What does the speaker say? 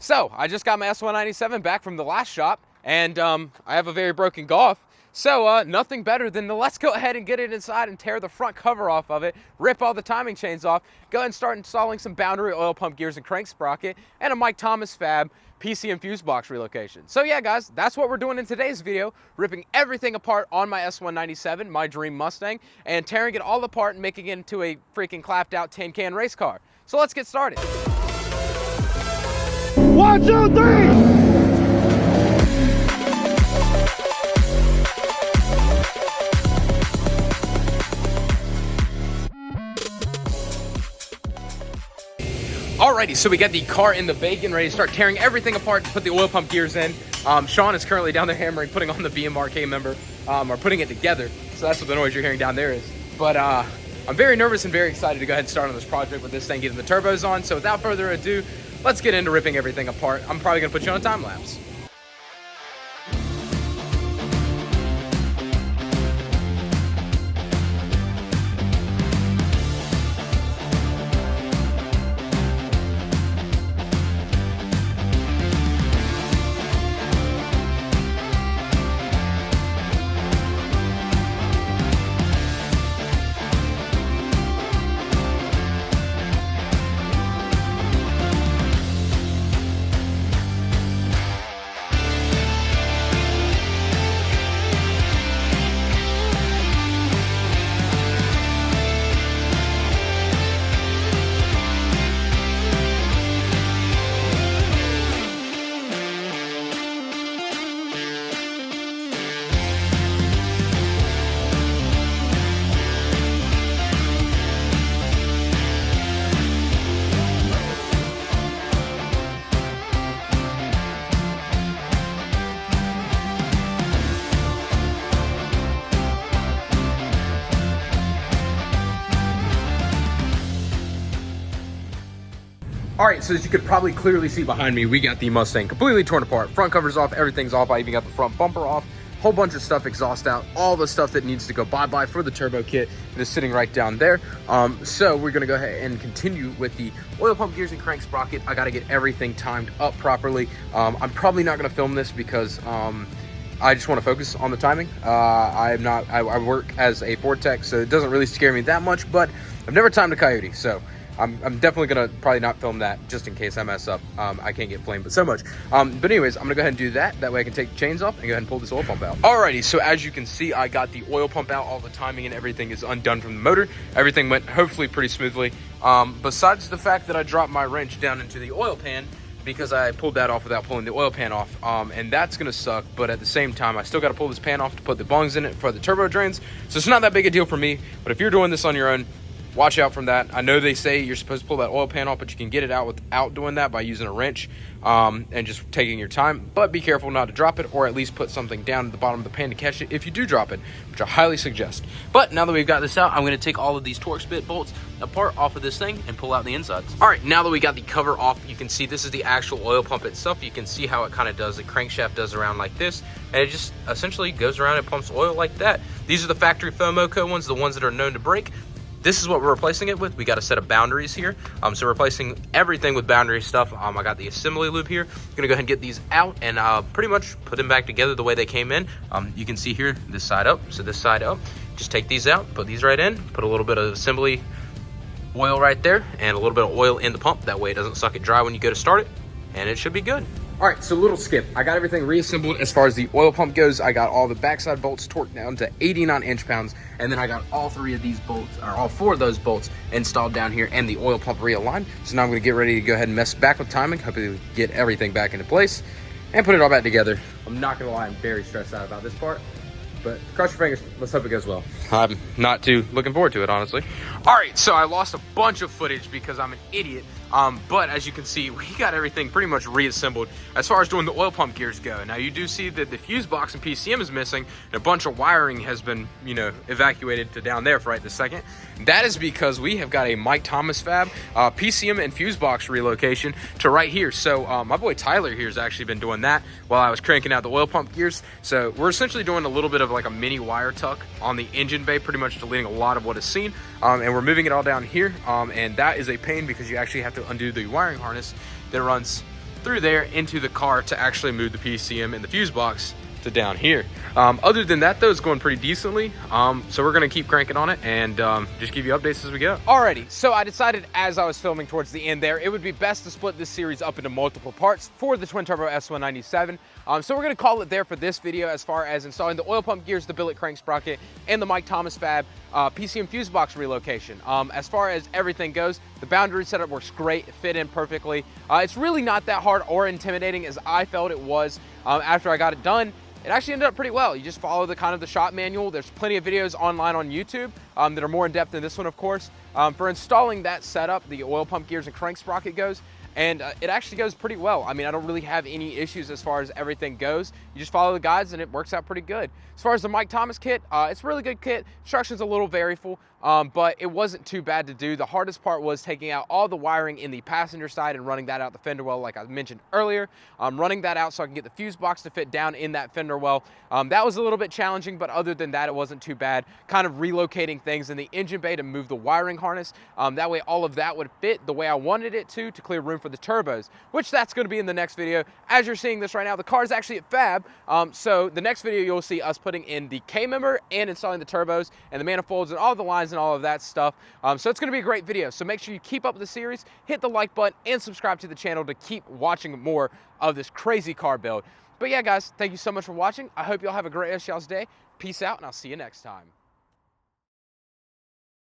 So I just got my S197 back from the last shop, and I have a very broken Golf. So nothing better than to let's go ahead and get it inside and tear the front cover off of it, rip all the timing chains off, go ahead and start installing some boundary oil pump gears and crank sprocket, and a Thomas Fab PCM and Fuse box relocation. So yeah guys, that's what we're doing in today's video, ripping everything apart on my S197, my dream Mustang, and tearing it all apart and making it into a freaking clapped out tin can race car. So let's get started. 1, 2, 3! Alrighty, so we got the car in the bacon, ready to start tearing everything apart to put the oil pump gears in. Sean is currently down there hammering, putting on the BMRK member, or putting it together. So that's what the noise you're hearing down there is. But I'm very nervous and very excited to go ahead and start on this project with this thing, getting the turbos on. So without further ado, let's get into ripping everything apart. I'm probably gonna put you on a time lapse. All right, so as you could probably clearly see behind me, we got the Mustang completely torn apart. Front cover's off, everything's off. I even got the front bumper off, whole bunch of stuff, exhaust out, all the stuff that needs to go bye-bye for the turbo kit is sitting right down there. So we're gonna go ahead and continue with the oil pump gears and crank sprocket. I gotta get everything timed up properly. I'm probably not gonna film this because I just want to focus on the timing. I work as a Ford tech, so it doesn't really scare me that much, but I've never timed a Coyote, so I'm definitely gonna probably not film that just in case I mess up. I can't get flamed but so much. But anyways, I'm gonna go ahead and do that. That way I can take the chains off and go ahead and pull this oil pump out. Alrighty, so as you can see, I got the oil pump out. All the timing and everything is undone from the motor. Everything went hopefully pretty smoothly. Besides the fact that I dropped my wrench down into the oil pan because I pulled that off without pulling the oil pan off. And that's gonna suck, but at the same time, I still gotta pull this pan off to put the bungs in it for the turbo drains. So it's not that big a deal for me, but if you're doing this on your own, watch out from that. I know they say you're supposed to pull that oil pan off, but you can get it out without doing that by using a wrench and just taking your time. But be careful not to drop it, or at least put something down at the bottom of the pan to catch it if you do drop it, which I highly suggest. But now that we've got this out, I'm gonna take all of these Torx bit bolts apart off of this thing and pull out the insides. All right, now that we got the cover off, you can see this is the actual oil pump itself. You can see how it kind of does. The crankshaft does around like this, and it just essentially goes around and pumps oil like that. These are the factory Fomoco ones, the ones that are known to break. This is what we're replacing it with. We got a set of boundaries here. So replacing everything with boundary stuff. I got the assembly loop here. I'm gonna go ahead and get these out and pretty much put them back together the way they came in. You can see here, this side up, so this side up. Just take these out, put these right in, put a little bit of assembly oil right there, and a little bit of oil in the pump. That way it doesn't suck it dry when you go to start it, and it should be good. All right, so little skip. I got everything reassembled as far as the oil pump goes. I got all the backside bolts torqued down to 89 inch-pounds, and then I got all three of these bolts, or all four of those bolts installed down here and the oil pump realigned. So now I'm gonna get ready to go ahead and mess back with timing, hopefully get everything back into place and put it all back together. I'm not gonna lie, I'm very stressed out about this part, but cross your fingers, let's hope it goes well. I'm not too looking forward to it, honestly. All right, so I lost a bunch of footage because I'm an idiot. But as you can see, we got everything pretty much reassembled as far as doing the oil pump gears go. Now you do see that the fuse box and PCM is missing, and a bunch of wiring has been, you know, evacuated to down there for right this second. That is because we have got a Thomas Fab PCM and Fuse box relocation to right here. So my boy Tyler here has actually been doing that while I was cranking out the oil pump gears. So we're essentially doing a little bit of like a mini wire tuck on the engine bay, pretty much deleting a lot of what is seen. And we're moving it all down here. And that is a pain because you actually have to undo the wiring harness that runs through there into the car to actually move the PCM and the fuse box to down here. Other than that though, it's going pretty decently. So we're gonna keep cranking on it and just give you updates as we go. Alrighty, so I decided as I was filming towards the end there, it would be best to split this series up into multiple parts for the twin turbo S197. So we're gonna call it there for this video as far as installing the oil pump gears, the billet crank sprocket, and the Thomas Fab PCM fuse box relocation. As far as everything goes, the boundary setup works great, it fit in perfectly. It's really not that hard or intimidating as I felt it was after I got it done. It actually ended up pretty well. You just follow the kind of the shop manual. There's plenty of videos online on YouTube that are more in depth than this one, of course, for installing that setup, the oil pump gears and crank sprocket goes. And it actually goes pretty well. I mean, I don't really have any issues as far as everything goes. You just follow the guides and it works out pretty good. As far as the Thomas kit, it's a really good kit. Instructions a little variable, but it wasn't too bad to do. The hardest part was taking out all the wiring in the passenger side and running that out the fender well, like I mentioned earlier. Running that out so I can get the fuse box to fit down in that fender well. That was a little bit challenging, but other than that, it wasn't too bad. Kind of relocating things in the engine bay to move the wiring harness. That way all of that would fit the way I wanted it to clear room for the turbos, which that's going to be in the next video. As you're seeing this right now, the car is actually at Fab, so the next video you'll see us putting in the K-member and installing the turbos and the manifolds and all the lines and all of that stuff. So it's going to be a great video, so make sure you keep up with the series, hit the like button, and subscribe to the channel to keep watching more of this crazy car build. But yeah, guys, thank you so much for watching. I hope y'all have a great rest of y'all's day. Peace out, and I'll see you next time.